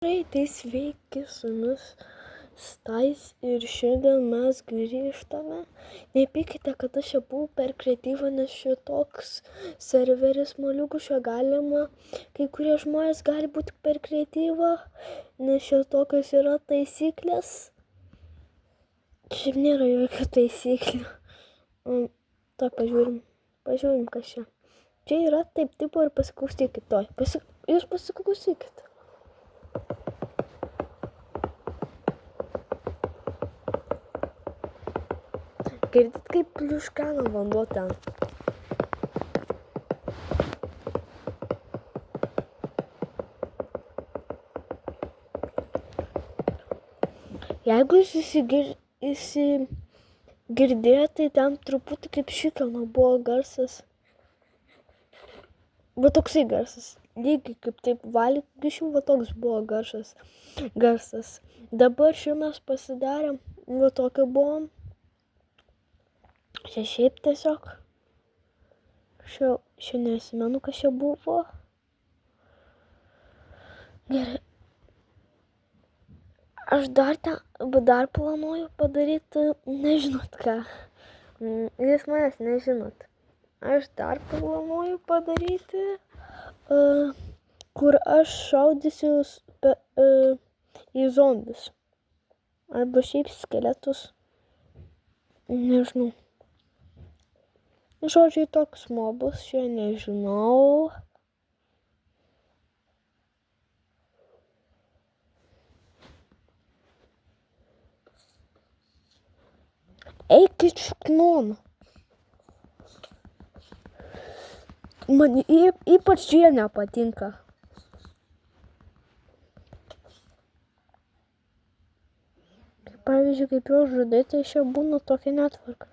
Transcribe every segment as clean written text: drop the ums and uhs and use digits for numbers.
Tai sveiki su jumis Stais ir šiandien mes grįžtame. Nepykite, kad aš čia buvau per kreatyvą, nes šitoks serveris moliūgušio galima. Kai kurie žmonės gali būti per kreatyvą, nes šitokios yra taisyklės. Šiaip nėra jokių taisyklių. Tai pažiūrim kas čia. Čia yra taip tipo ir pasiklausykit to. Jūs pasiklausykit. Girdit, kaip pliuškena vanduo ten. Jeigu jūs įsigirdėjote, tai ten truputį kaip šikeno buvo garsas. Va toksai garsas. Lygiai kaip taip valgyšių, va toks buvo garsas. Dabar šiuo mes pasidarėm, va tokio buvom. Čia šiaip tiesiog. Čia nesimenu, kas čia buvo. Gerai. Aš dar planuoju padaryti, nežinot ką. Jūs manęs nežinot. Aš dar planuoju padaryti, kur aš šaudysiu į zombius. Arba šiaip skeletus. Nežinau. Žodžiai toks mobus, čia nežinau. Eikit šiknon. Man ypač jie nepatinka. Pavyzdžiui, kaip juos žudai, tai čia būna tokia netvarka.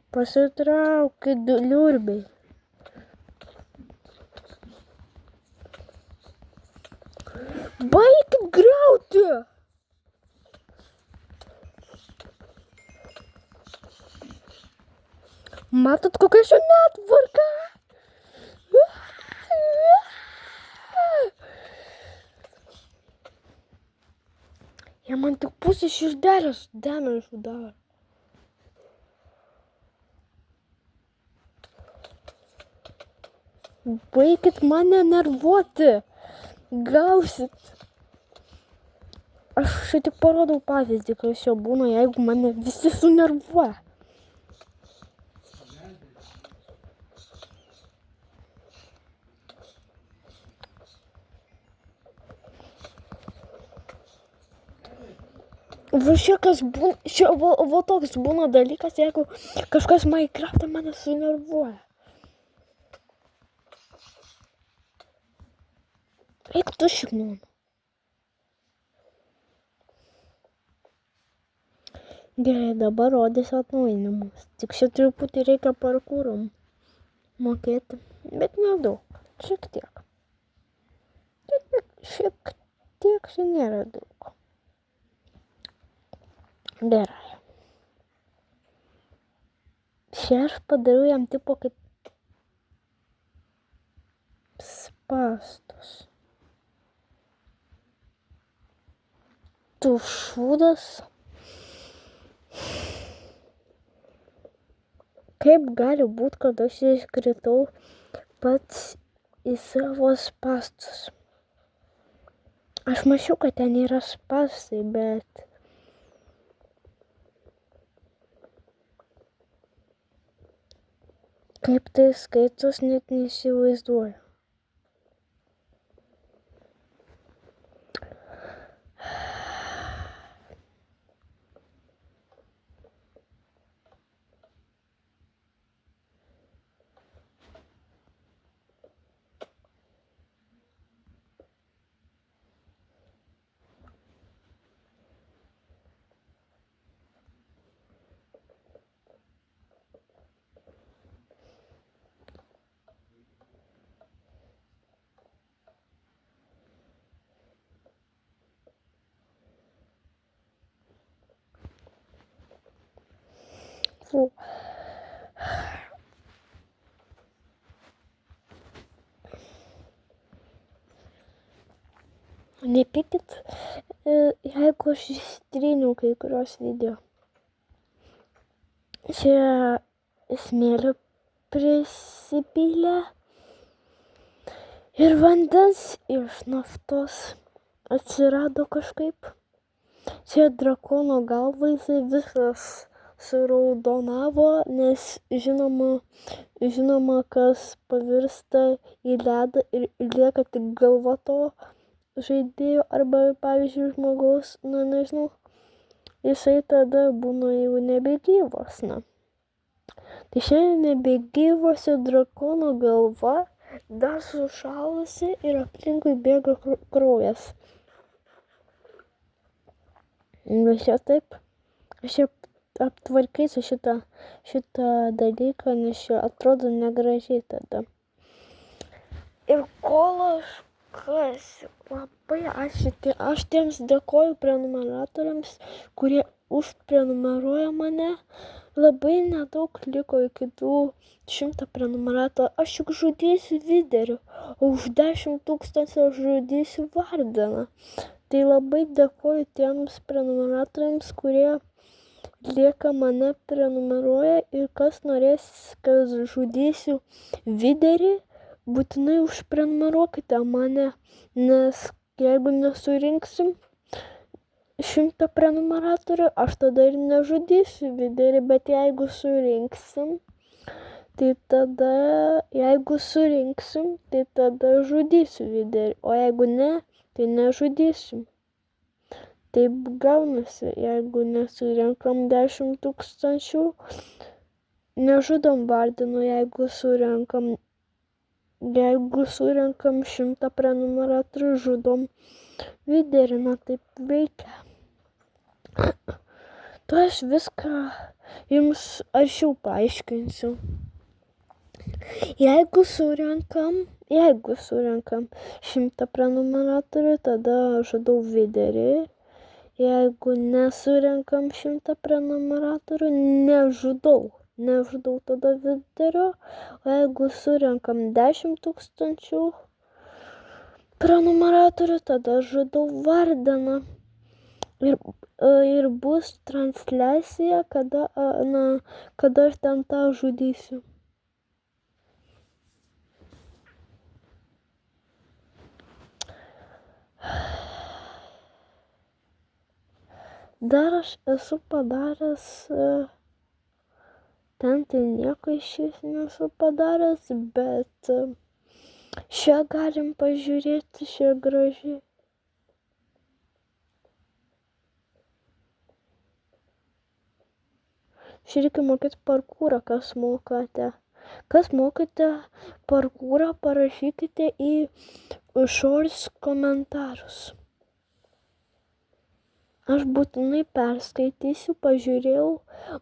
Pasitraukit liurbiai. Baikit griauti! Matot, kokia čia netvarka? Jie man tik pusę širdelės damage davė. Baikit mane nervuoti. Gausit. Aš šitai parodau pavyzdį, kas čia būna, jeigu mane visi sunervuoja. Va šikas būna, va toks būna dalykas, jeigu kažkas Minecraft'e mane sunervuoja. Eik tu šiknon. Gerai, dabar rodysiu atnaujinimus. Tik čia truputį reikia parkūrom mokėti, bet nedaug, šiek tiek. Šiek tiek čia nėra daug. Gerai. Čia aš padariau jam tipo kaip spastus. Tu šūdas. Kaip gali būti, kad aš iškritau pats į savo spastus? Aš mačiau, kad ten yra spastai, bet kaip tai skaitos, net neįsivaizduoju. Фу. Nepykit, jeigu aš ištryniau kai kurios video. Čia smėlio prisipylė ir vandens iš naftos atsirado kažkaip. Čia drakono galva jisai visas suraudonavo, nes žinoma, kas pavirsta į ledą ir lieka tik galva to žaidėjo arba, pavyzdžiui, žmogaus, nežinau, jisai tada būna jau nebegyvas, Tai šiandien nebegyvasi drakono galva, dar sušalusi ir aplinkui bėga kraujas. Bet čia taip, aš čia aptvarkysiu šitą dalyką, nes čia atrodo negražiai tada. Ir kol labai aš tiems dėkoju prenumeratoriams, kurie užprenumeruoja mane. Labai nedaug liko iki tų 100 prenumeratorių. Aš juk žudysiu Viderį, o už 10 000 aš žudysiu Vardeną. Tai labai dėkoju tiems prenumeratoriams, kurie lieka mane prenumeruoja ir kas norės, kad žudysiu Viderį, būtinai užprenumeruokite mane, nes jeigu nesurinksim 100 prenumeratorių, aš tada ir nežudysiu Viderį, bet jeigu surinksim, tai tada žudysiu Viderį, o jeigu ne, tai nežudysim. Taip gaunasi, jeigu nesurinkam 10 000, nežudom Vardeno, jeigu surinkam 100 prenumeratorių, žudom Viderį, taip veikia. Tu aš viską jums aršiau paaiškinsiu. Jeigu surinkam 100 prenumeratorių, tada žudau Viderį. Jeigu nesurinkam 100 prenumeratorių, nežudau tada Viderio. O jeigu surinkam 10 000 prenumeratorių, tada žudau Vardeną. Ir bus transliacija, kada aš ten tą žudysiu. Dar aš esu padaręs, ten tai nieko išvis nesu padaręs, bet šią galim pažiūrėti, šią gražiai. Čia reikia mokėti parkūrą, kas mokate. Kas mokate parkūrą, parašykite į shorts komentarus. Aš būtinai perskaitysiu, pažiūrėjau,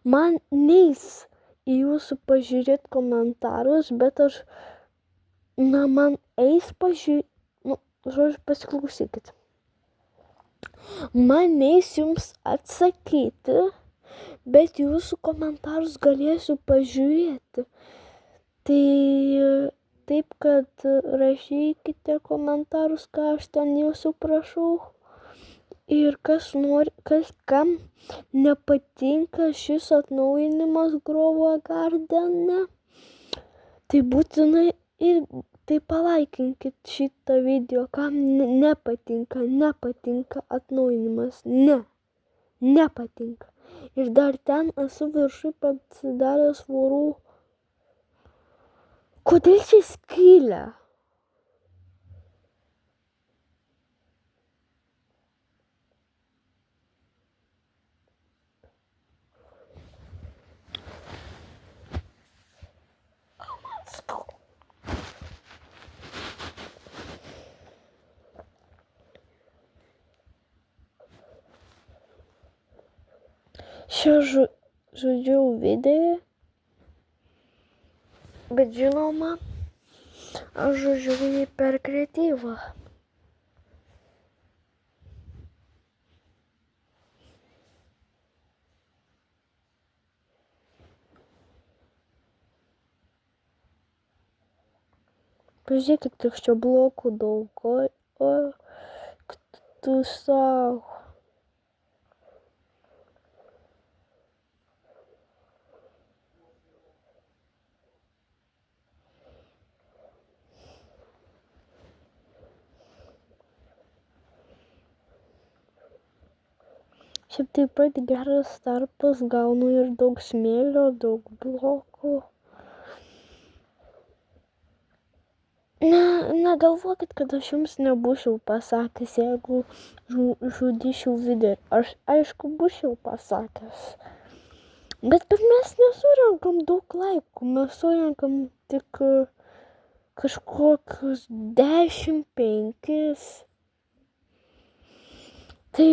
man neis į jūsų pažiūrėti komentarus, bet man eis pasiklausykit. Man neis jums atsakyti, bet jūsų komentarus galėsiu pažiūrėti. Tai taip, kad rašykite komentarus, ką aš ten jūsų prašau. Ir kam nepatinka šis atnaujinimas Grovo Gardene, tai būtinai ir tai palaikinkit šitą video, kam nepatinka atnaujinimas, nepatinka. Ir dar ten esu viršui pasidaręs vorų. Kodėl čia skylė? Čia žudžiau Viderį, bet žinoma, aš žudžiau jį per kreatyvą. Pažiūrėkit, kiek čia blokų daug, tu sau. Šiaip taip pat geras tarpas, gaunu ir daug smėlio, daug blokų. Negalvokit, kad aš jums nebūčiau pasakęs, jeigu žudyčiau vidury. Aš aišku būčiau pasakęs. Bet mes nesurenkam daug laikų, mes surenkam tik kažkokius 10-5. Tai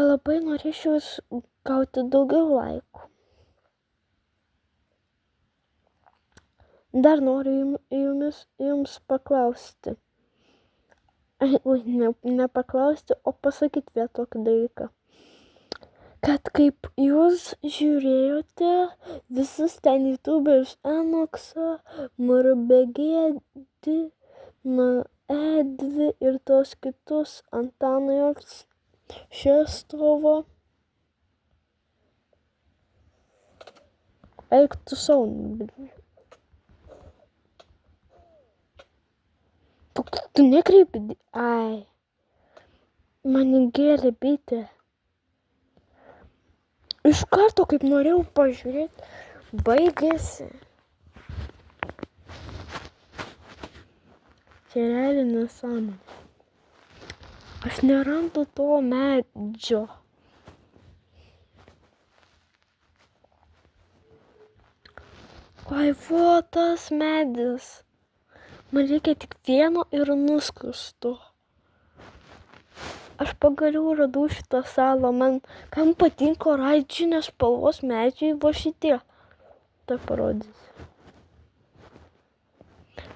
labai norėčiau gauti daugiau laikų. Dar noriu jums paklausti. Nepaklausti, o pasakyti vieną tokį dalyką. Kad kaip jūs žiūrėjote visus ten YouTuberius Enoksą, Marbegėdį, Edvi ir tos kitus Antaną Šestovo. Eik tu sauni. Tu nekreipi. Ai. Mane gėlė bitė. Iš karto, kaip norėjau pažiūrėti, baigėsi. Čia realiai nesąmonė. Aš nerandu to medžio. Oi, vo tas medis. Man reikia tik vieno ir nuskusto. Aš pagaliau radau šitą salą. Kam patinka oranžinės spalvos medžiai, va šitie. Tai parodysiu.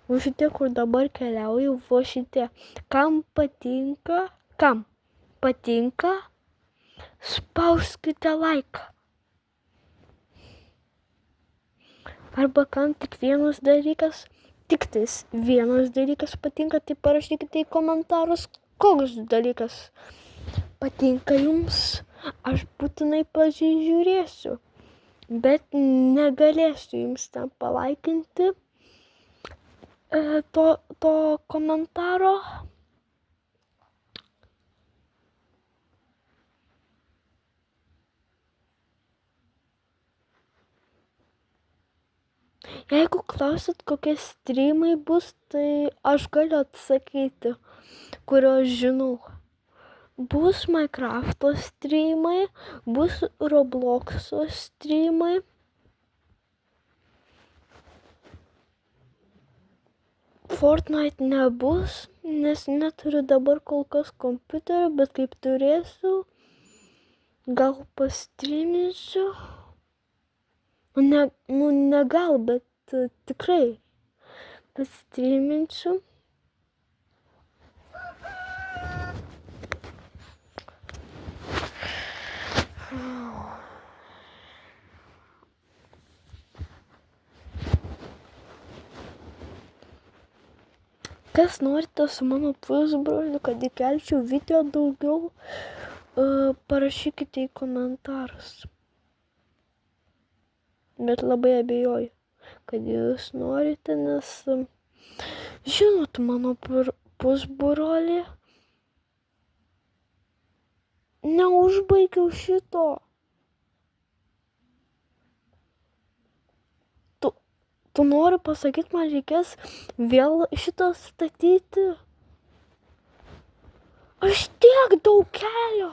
Va šitie, kur dabar keliauju, va šitie. Kam patinka, spauskite laiką. Arba kam tik vienas dalykas patinka, tai parašykite į komentarus, koks dalykas patinka jums. Aš būtinai pasižiūrėsiu, bet negalėsiu jums ten palaikinti to komentaro. Jeigu klausit, kokie streamai bus, tai aš galiu atsakyti, kuriuos žinau. Bus Minecrafto streamai, bus Robloxo streamai. Fortnite nebus, nes neturiu dabar kol kas kompiuterio, bet kaip turėsiu, gal pastreaminsiu. Ne gal, bet tikrai pastreaminsiu. Kas norite su mano pusbroliu, kad įkelčiau video daugiau, parašykite į komentarus. Bet labai abejoju, kad jūs norite, nes žinot mano pusbrolį, neužbaigiau šito. Tu nori pasakyti, man reikės vėl šitą statyti? Aš tiek daug kelio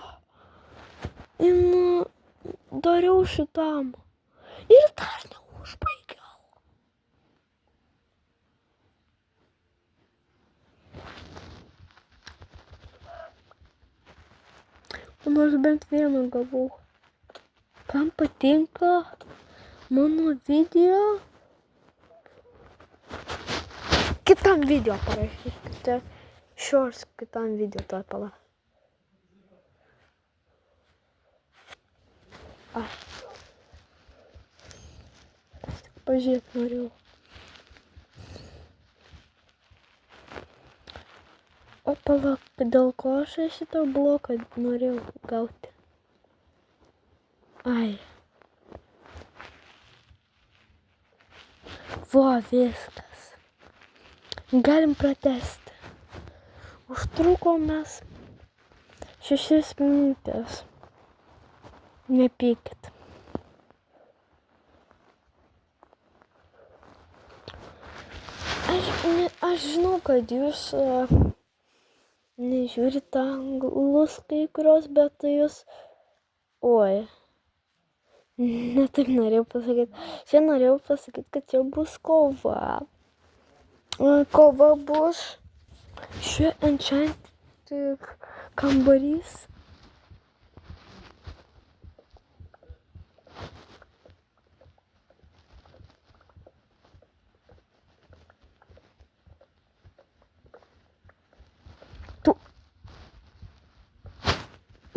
dariau šitam. Ir dar neužbaigiau. Nors bent vieną gavau. Kam patinka mano video? Kitam video parašykite. Shorts kitam video tuoj pala. Pažiūrėt norėjau. O palauk, dėl ko aš šitą bloką norėjau gauti? Ai. Vo, viskas. Galim pratęsti. Užtruko mes 6 minutės. Nepykit. Aš žinau, kad jūs nežiūrite anglus kai kurios, bet jūs... Oi. Ne taip norėjau pasakyti. Čia norėjau pasakyti, kad čia bus kova. Kova bus šio enchanted kambarys.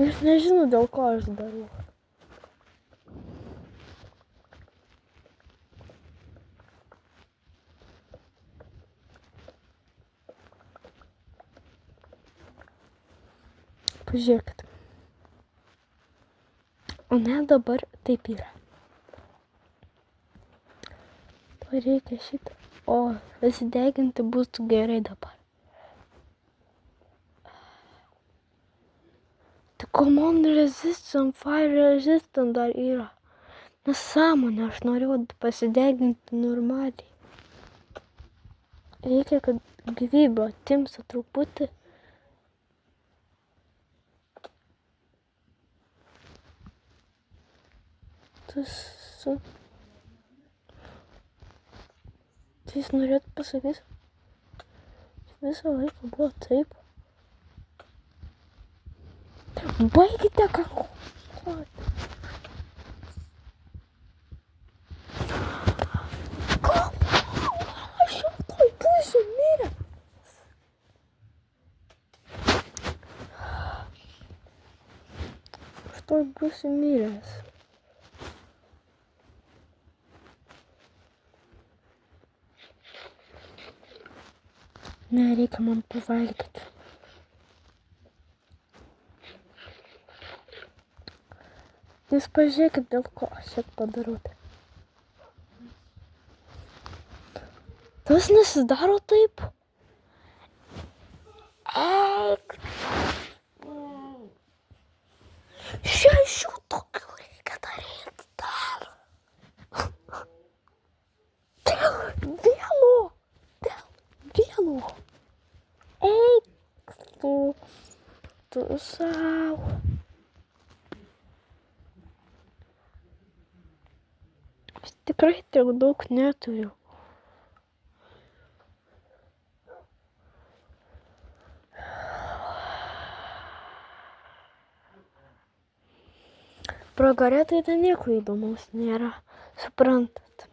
Jūs nežinau, dėl ko aš darau. Pažiūrėkit. O ne, dabar taip yra. To reikia šitą. O, pasideginti bus gerai dabar. Tai command resistant, fire resistant dar yra. Nesąmonė, aš noriu pasideginti normaliai. Reikia, kad gyvybę atimsa truputį. Tai jis norėtų pasakyti. Visą laiką buvo taip. Baigite kalkuoti. Aš jau toj būsiu miręs. Aš toj būsiu miręs. Nereikia man pavalgyti. Jūs pažiūrėkit, dėl ko aš čia padarau. Tas nesidaro taip. Eik. 6 tokių reikia daryti dar. Dėl vieno. Eik tu savo. Aš tikrai tiek daug neturiu. Pragare tai ten nieko įdomaus nėra. Suprantat.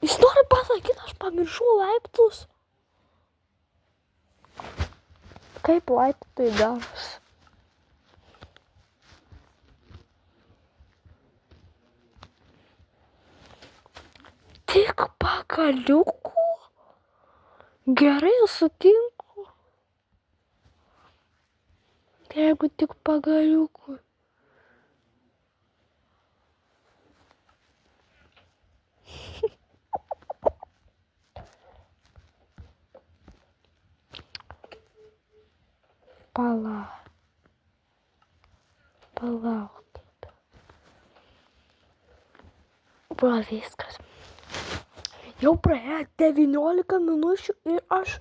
Jis nori pasakyti, aš pamiršau laiptus. Kaip laiptai darosi? Tik pagaliukų? Gerai, sutinku. Jeigu tik pagaliukų. Palaukit. Va, viskas. Jau praėjo 19 minučių ir aš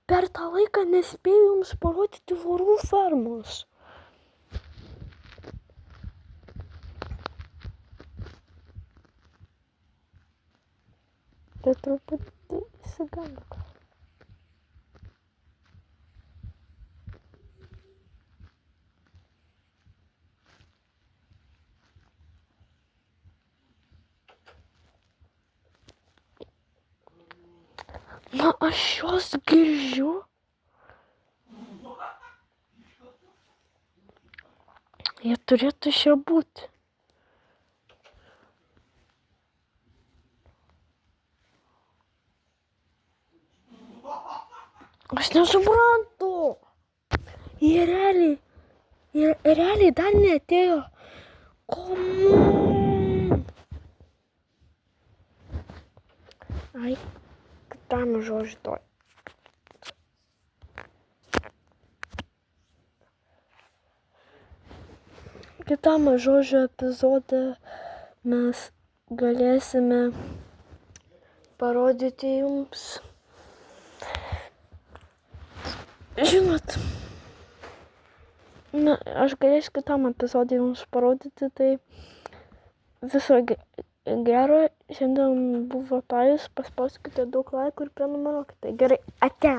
per tą laiką nespėjau jums parodyti vorų fermos. Tai truputį įsigandau. Na, aš juos girdžiu. Jie turėtų čia būti. Aš nesuprantu. Jie realiai dar neatėjo. Come on. Ai, kitam žodžiu to. Kitam žodžio epizode mes galėsime parodyti jums. Žinot, aš galėsiu kitam epizodui jums parodyti, tai viso gero. Šiandien buvo Tajus, paspauskite daug laikų ir prenumeruokite. Gerai, ate.